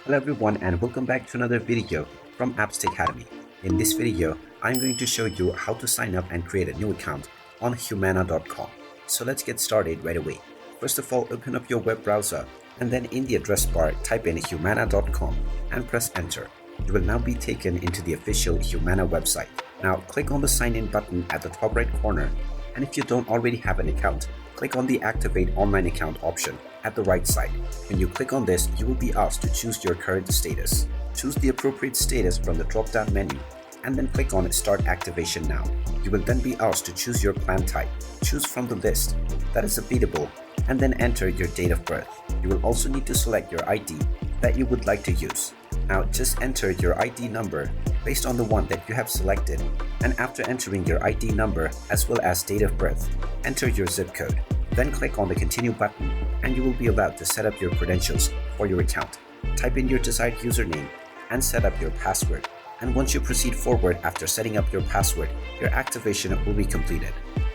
Hello everyone and welcome back to another video from Apps Academy. In this video, I'm going to show you how to sign up and create a new account on Humana.com. So let's get started right away. First of all, open up your web browser and then in the address bar, type in Humana.com and press enter. You will now be taken into the official Humana website. Now click on the sign in button at the top right corner, and if you don't already have an account, click on the activate online account option at the right side. When you click on this, you will be asked to choose your current status. Choose the appropriate status from the drop-down menu and then click on start activation now. You will then be asked to choose your plan type. Choose from the list that is available and then enter your date of birth. You will also need to select your ID that you would like to use. Now just enter your ID number based on the one that you have selected, and after entering your ID number as well as date of birth, enter your zip code. Then click on the continue button and you will be allowed to set up your credentials for your account. Type in your desired username and set up your password. And once you proceed forward after setting up your password, your activation will be completed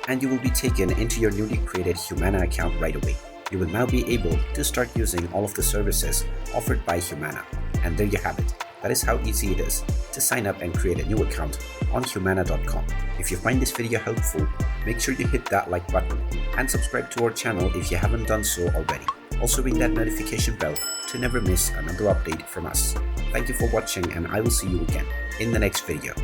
and you will be taken into your newly created Humana account right away. You will now be able to start using all of the services offered by Humana. And there you have it. That is how easy it is to sign up and create a new account on Humana.com. If you find this video helpful, make sure you hit that like button and subscribe to our channel if you haven't done so already. Also ring that notification bell to never miss another update from us. Thank you for watching and I will see you again in the next video.